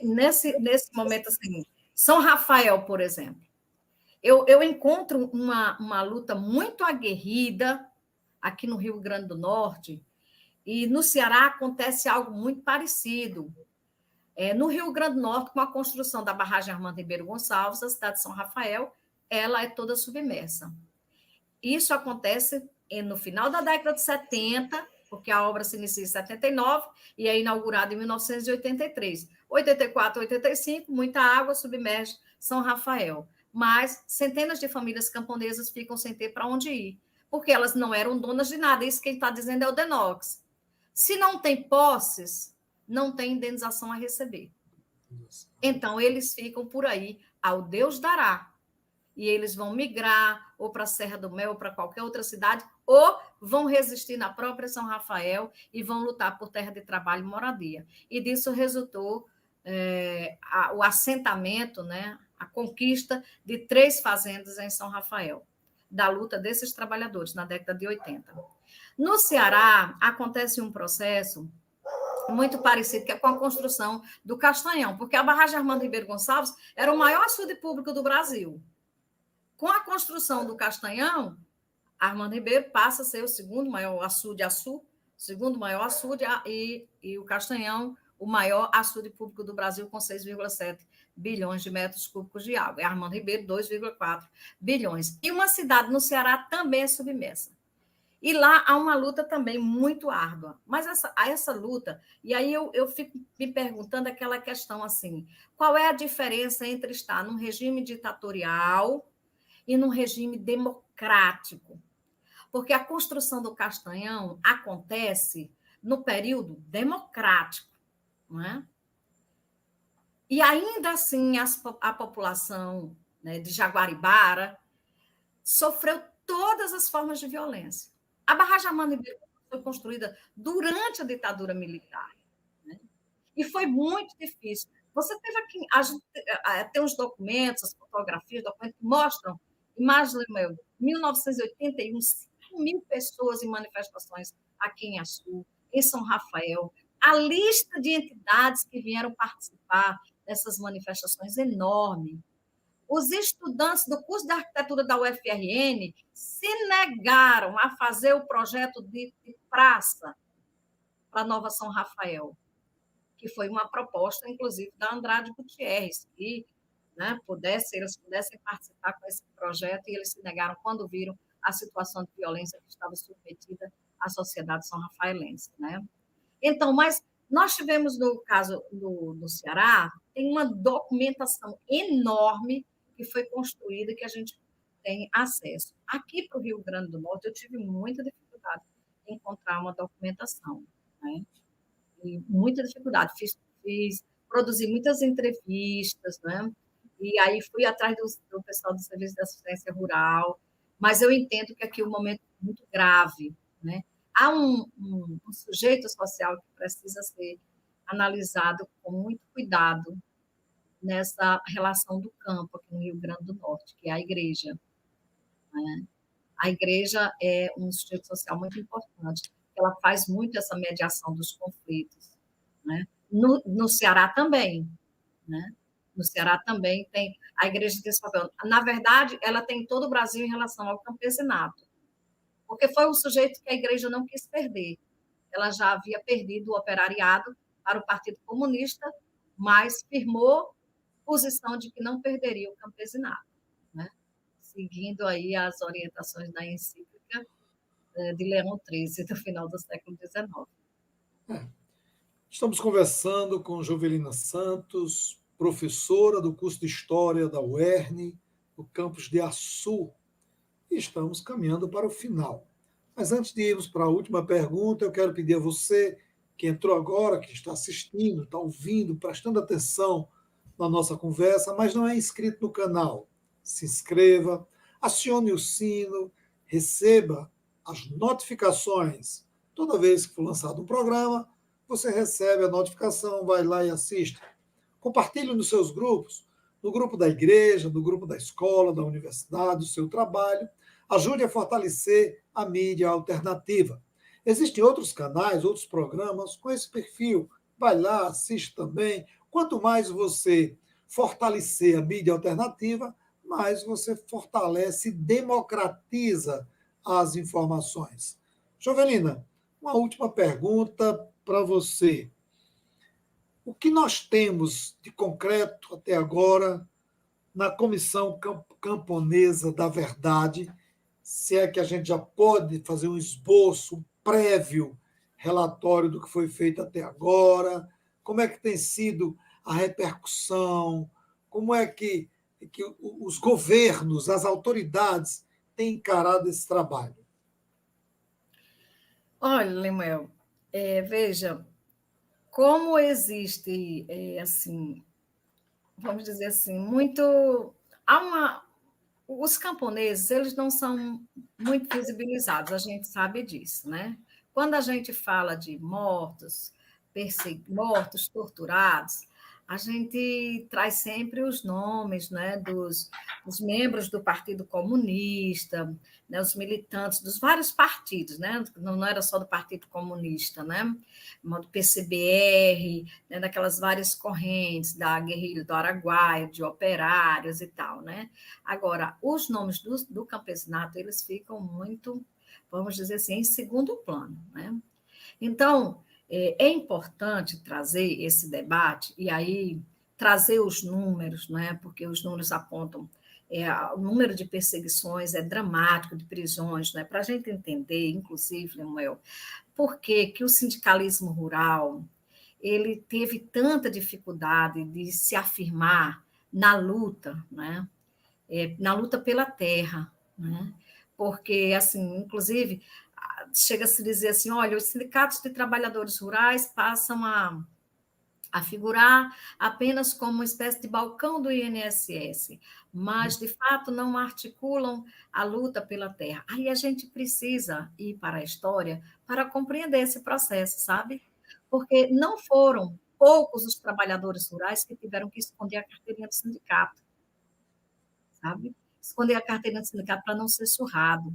Nesse momento, assim, São Rafael, por exemplo, eu encontro uma luta muito aguerrida aqui no Rio Grande do Norte, e no Ceará acontece algo muito parecido. No Rio Grande do Norte, com a construção da barragem Armando Ribeiro Gonçalves, a cidade de São Rafael, ela é toda submersa. Isso acontece no final da década de 70, porque a obra se inicia em 79 e é inaugurada em 1983. 84, 85, muita água submerge São Rafael. Mas centenas de famílias camponesas ficam sem ter para onde ir, porque elas não eram donas de nada. Isso que ele está dizendo é o Denox. Se não tem posses, não tem indenização a receber. Então, eles ficam por aí, ao Deus dará. E eles vão migrar ou para a Serra do Mel ou para qualquer outra cidade, ou vão resistir na própria São Rafael e vão lutar por terra de trabalho e moradia. E disso resultou o assentamento, né, a conquista de 3 fazendas em São Rafael, da luta desses trabalhadores na década de 80. No Ceará, acontece um processo muito parecido que é com a construção do Castanhão, porque a barragem Armando Ribeiro Gonçalves era o maior açude público do Brasil. Com a construção do Castanhão, Armando Ribeiro passa a ser o segundo maior açude segundo maior açude, e o Castanhão, o maior açude público do Brasil, com 6,7 bilhões de metros cúbicos de água. E Armando Ribeiro, 2,4 bilhões. E uma cidade no Ceará também é submersa. E lá há uma luta também muito árdua. Mas essa luta, e aí eu fico me perguntando aquela questão assim, qual é a diferença entre estar num regime ditatorial e num regime democrático? Porque a construção do Castanhão acontece no período democrático, não é? E ainda assim a população, né, de Jaguaribara sofreu todas as formas de violência. A barragem Armando Ribeiro foi construída durante a ditadura militar, né? E foi muito difícil. Você teve aqui, tem uns documentos, as fotografias, documentos que mostram imagens, 1981, 5.000 pessoas em manifestações aqui em Açu, em São Rafael. A lista de entidades que vieram participar dessas manifestações é enorme. os estudantes do curso de arquitetura da UFRN se negaram a fazer o projeto de praça para Nova São Rafael, que foi uma proposta, inclusive, da Andrade Gutierrez, que, né, eles pudessem participar com esse projeto, e eles se negaram quando viram a situação de violência que estava submetida à sociedade são-rafaelense. Né? Então, mas nós tivemos, no caso do Ceará, tem uma documentação enorme que foi construída, que a gente tem acesso. Aqui para o Rio Grande do Norte, eu tive muita dificuldade em encontrar uma documentação. Né? E muita dificuldade. Produzi muitas entrevistas, né? E aí fui atrás do pessoal do Serviço de Assistência Rural, mas eu entendo que aqui o momento é muito grave, né? Há um sujeito social que precisa ser analisado com muito cuidado nessa relação do campo aqui no Rio Grande do Norte, que é a igreja. Né? A igreja é um sujeito social muito importante, ela faz muito essa mediação dos conflitos. Né? No Ceará também. Né? No Ceará também tem a igreja desse papel. Na verdade, ela tem em todo o Brasil em relação ao campesinato, porque foi um sujeito que a igreja não quis perder. Ela já havia perdido o operariado para o Partido Comunista, mas firmou posição de que não perderia o campesinato, né? Seguindo aí as orientações da encíclica de Leão XIII, do final do século XIX. Estamos conversando com Jovelina Santos, professora do curso de História da UERN, no campus de Açu, e estamos caminhando para o final. Mas antes de irmos para a última pergunta, eu quero pedir a você que entrou agora, que está assistindo, está ouvindo, prestando atenção na nossa conversa, mas não é inscrito no canal. Se inscreva, acione o sino, receba as notificações. Toda vez que for lançado um programa, você recebe a notificação, vai lá e assiste. Compartilhe nos seus grupos, no grupo da igreja, no grupo da escola, da universidade, do seu trabalho. Ajude a fortalecer a mídia alternativa. Existem outros canais, outros programas com esse perfil. Vai lá, assiste também. Quanto mais você fortalecer a mídia alternativa, mais você fortalece e democratiza as informações. Jovelina, uma última pergunta para você. O que nós temos de concreto até agora na Comissão Camponesa da Verdade, se é que a gente já pode fazer um esboço, um prévio relatório do que foi feito até agora, como é que tem sido a repercussão, como é que os governos, as autoridades têm encarado esse trabalho? Olha, Lemuel, veja, como existe, assim, vamos dizer assim, muito. Há uma. Os camponeses, eles não são muito visibilizados, a gente sabe disso, né? Quando a gente fala de mortos, mortos, torturados, a gente traz sempre os nomes, né, dos membros do Partido Comunista, né, os militantes dos vários partidos, né? Não era só do Partido Comunista, né? Do PCBR, né, daquelas várias correntes da guerrilha do Araguaia, de operários e tal, né? Agora, os nomes do campesinato, eles ficam muito, vamos dizer assim, em segundo plano, né? Então, é importante trazer esse debate e aí trazer os números, né? Porque os números apontam o número de perseguições é dramático, de prisões, né? Para a gente entender, inclusive, Lemuel, por que o sindicalismo rural ele teve tanta dificuldade de se afirmar na luta, né? Na luta pela terra, né? Porque, assim, inclusive, chega a se dizer assim, olha, os sindicatos de trabalhadores rurais passam a figurar apenas como uma espécie de balcão do INSS, mas, de fato, não articulam a luta pela terra. Aí a gente precisa ir para a história para compreender esse processo, sabe? Porque não foram poucos os trabalhadores rurais que tiveram que esconder a carteirinha do sindicato, sabe? Esconder a carteira do sindicato para não ser surrado,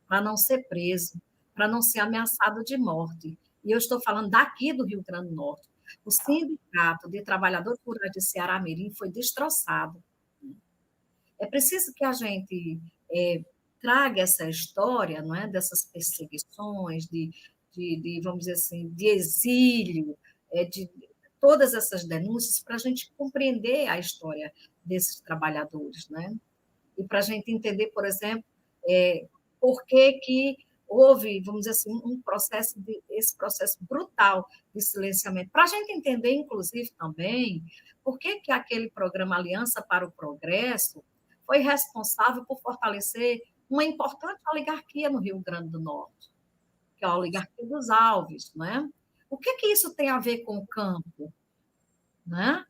para não ser preso, para não ser ameaçado de morte. E eu estou falando daqui do Rio Grande do Norte. O sindicato de trabalhadores rurais de Ceará Mirim foi destroçado. É preciso que a gente traga essa história, não é, dessas perseguições, vamos dizer assim, de exílio, de todas essas denúncias, para a gente compreender a história desses trabalhadores, né? E para a gente entender, por exemplo, por que houve, vamos dizer assim, esse processo brutal de silenciamento. Para a gente entender, inclusive, também, por que aquele programa Aliança para o Progresso foi responsável por fortalecer uma importante oligarquia no Rio Grande do Norte, que é a oligarquia dos Alves, não é? O que isso tem a ver com o campo, né?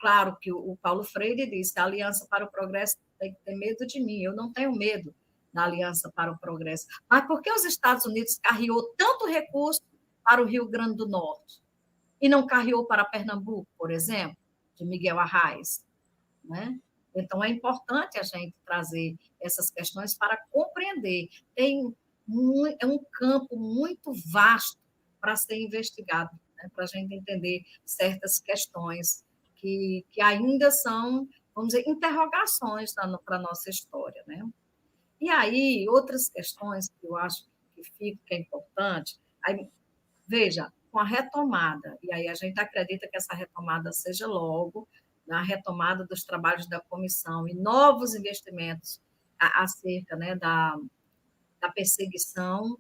Claro que o Paulo Freire disse que a Aliança para o Progresso tem que ter medo de mim. Eu não tenho medo da Aliança para o Progresso. Mas por que os Estados Unidos carreou tanto recurso para o Rio Grande do Norte e não carreou para Pernambuco, por exemplo, de Miguel Arraes, né? Então, é importante a gente trazer essas questões para compreender. É um campo muito vasto para ser investigado, né? Para a gente entender certas questões que ainda são, vamos dizer, interrogações para a nossa história, né? E aí, outras questões que eu acho que é importante, aí, veja, com a retomada, e aí a gente acredita que essa retomada seja logo, na retomada dos trabalhos da comissão e novos investimentos acerca, né, da perseguição,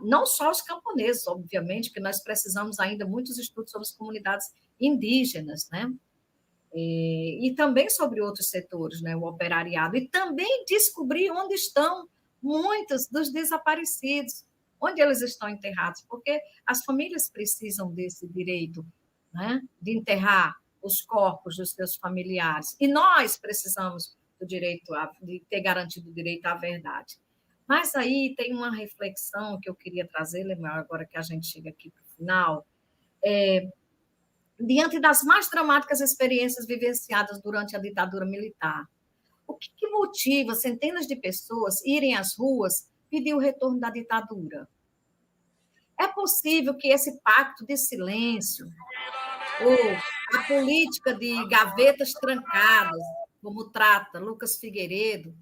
não só os camponeses, obviamente, que nós precisamos ainda muitos estudos sobre as comunidades indígenas, né? E também sobre outros setores, né, o operariado, e também descobrir onde estão muitos dos desaparecidos, onde eles estão enterrados, porque as famílias precisam desse direito, né, de enterrar os corpos dos seus familiares, e nós precisamos de ter garantido o direito à verdade. Mas aí tem uma reflexão que eu queria trazer, Lemuel, agora que a gente chega aqui para o final, diante das mais dramáticas experiências vivenciadas durante a ditadura militar. O que motiva centenas de pessoas irem às ruas pedir o retorno da ditadura? É possível que esse pacto de silêncio, ou a política de gavetas trancadas, como trata Lucas Figueiredo,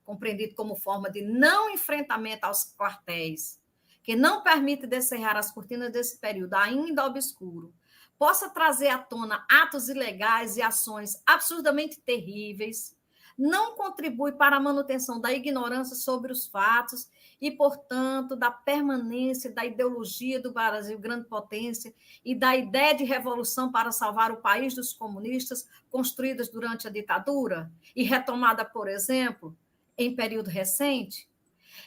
compreendido como forma de não enfrentamento aos quartéis, que não permite descerrar as cortinas desse período ainda obscuro, possa trazer à tona atos ilegais e ações absurdamente terríveis, não contribui para a manutenção da ignorância sobre os fatos e, portanto, da permanência da ideologia do Brasil grande potência e da ideia de revolução para salvar o país dos comunistas construídas durante a ditadura e retomada, por exemplo, em período recente?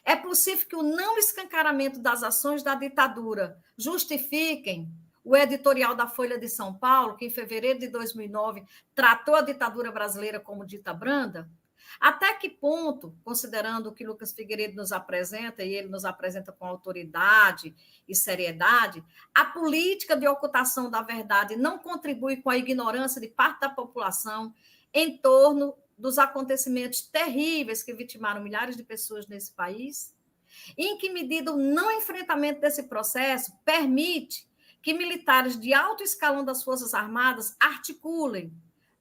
É possível que o não escancaramento das ações da ditadura justifiquem o editorial da Folha de São Paulo, que em fevereiro de 2009 tratou a ditadura brasileira como dita branda? Até que ponto, considerando o que Lucas Figueiredo nos apresenta, e ele nos apresenta com autoridade e seriedade, a política de ocultação da verdade não contribui com a ignorância de parte da população em torno dos acontecimentos terríveis que vitimaram milhares de pessoas nesse país? E em que medida o não enfrentamento desse processo permite que militares de alto escalão das Forças Armadas articulem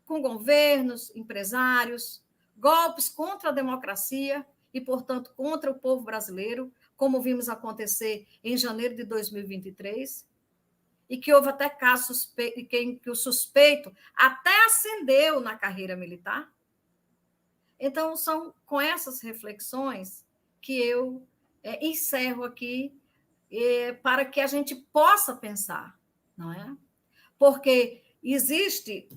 com governos, empresários, golpes contra a democracia e, portanto, contra o povo brasileiro, como vimos acontecer em janeiro de 2023, e que houve até casos em que o suspeito até ascendeu na carreira militar? Então, são com essas reflexões que eu encerro aqui para que a gente possa pensar, não é? Porque existe...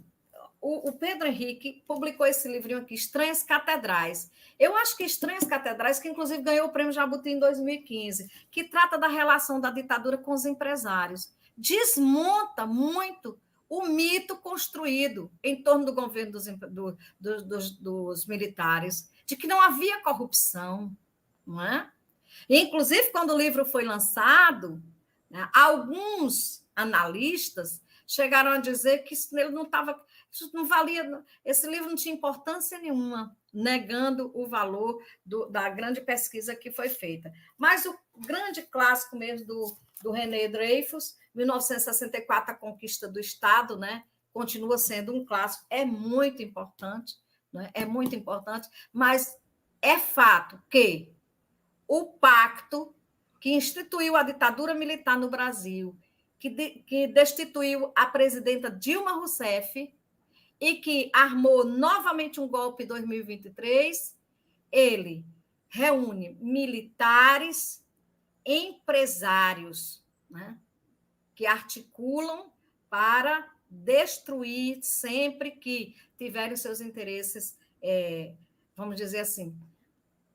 O Pedro Henrique publicou esse livrinho aqui, Estranhas Catedrais. Eu acho que Estranhas Catedrais, que inclusive ganhou o Prêmio Jabuti em 2015, que trata da relação da ditadura com os empresários. Desmonta muito o mito construído em torno do governo dos militares, de que não havia corrupção, não é? E, inclusive, quando o livro foi lançado, né, alguns analistas chegaram a dizer que isso não valia, esse livro não tinha importância nenhuma, negando o valor da grande pesquisa que foi feita. Mas o grande clássico mesmo do René Dreyfus, 1964, A Conquista do Estado, né, continua sendo um clássico, é muito importante, né? É muito importante, mas é fato que o pacto que instituiu a ditadura militar no Brasil, que destituiu a presidenta Dilma Rousseff e que armou novamente um golpe em 2023, ele reúne militares, empresários, né, que articulam para destruir sempre que tiverem seus interesses, vamos dizer assim,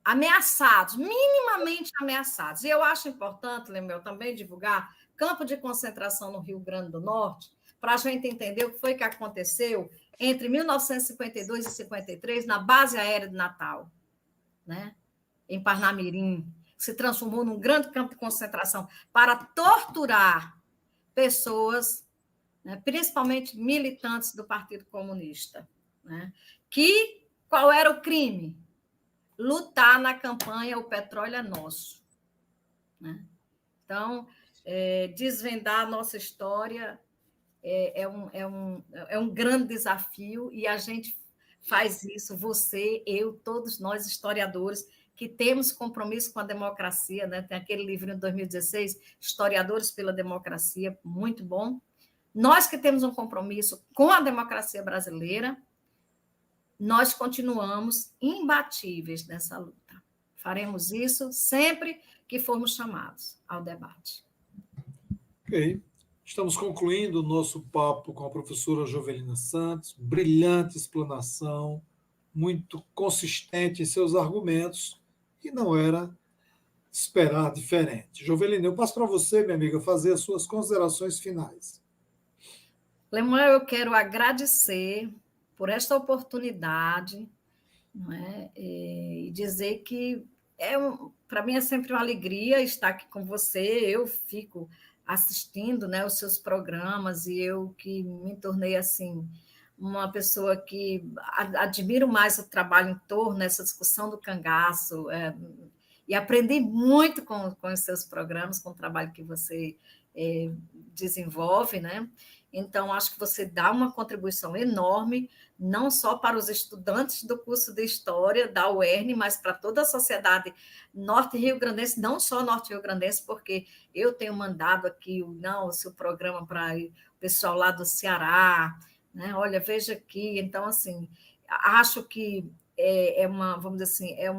ameaçados, minimamente ameaçados. E eu acho importante, Lemuel, também divulgar campo de concentração no Rio Grande do Norte, para a gente entender o que foi que aconteceu entre 1952 e 53 na base aérea de Natal, né? Em Parnamirim, se transformou num grande campo de concentração para torturar pessoas, né, principalmente militantes do Partido Comunista. Né? Qual era o crime? Lutar na campanha O Petróleo é Nosso. Né? Então, desvendar a nossa história é um grande desafio e a gente faz isso, você, eu, todos nós historiadores que temos compromisso com a democracia, né? Tem aquele livro em 2016, Historiadores pela Democracia, muito bom. Nós que temos um compromisso com a democracia brasileira, nós continuamos imbatíveis nessa luta. Faremos isso sempre que formos chamados ao debate. Ok. Estamos concluindo o nosso papo com a professora Jovelina Santos, brilhante explanação, muito consistente em seus argumentos, e não era esperar diferente. Jovelina, eu passo para você, minha amiga, fazer as suas considerações finais. Lemuel, eu quero agradecer por esta oportunidade, não é? E dizer que para mim é sempre uma alegria estar aqui com você, eu fico assistindo, né, os seus programas e eu que me tornei assim uma pessoa que admiro mais o trabalho em torno dessa discussão do cangaço e aprendi muito com os seus programas, com o trabalho que você desenvolve, né? Então, acho que você dá uma contribuição enorme, não só para os estudantes do curso de História da UERN, mas para toda a sociedade norte-rio-grandense, não só norte-rio-grandense, porque eu tenho mandado aqui o seu programa para o pessoal lá do Ceará, né? Olha, veja aqui. Então, assim, acho que vamos dizer assim,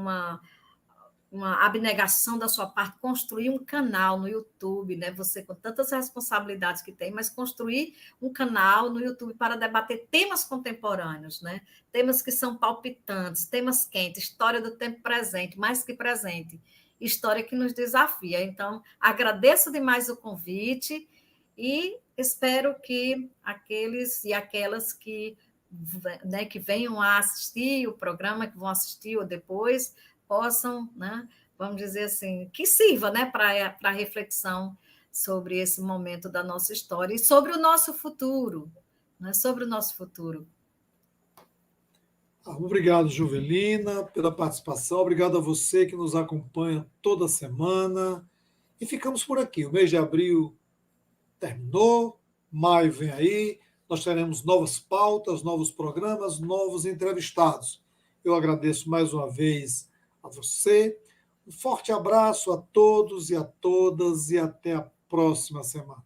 uma abnegação da sua parte, construir um canal no YouTube, né? Você com tantas responsabilidades que tem, mas construir um canal no YouTube para debater temas contemporâneos, né? Temas que são palpitantes, temas quentes, história do tempo presente, mais que presente, história que nos desafia. Então, agradeço demais o convite e espero que aqueles e aquelas que, né, que venham a assistir o programa, que vão assistir ou depois, possam, né, vamos dizer assim, que sirva, né, para a reflexão sobre esse momento da nossa história e sobre o nosso futuro, né, sobre o nosso futuro. Obrigado, Jovelina, pela participação. Obrigado a você que nos acompanha toda semana. E ficamos por aqui. O mês de abril terminou, maio vem aí, nós teremos novas pautas, novos programas, novos entrevistados. Eu agradeço mais uma vez a você. Um forte abraço a todos e a todas e até a próxima semana.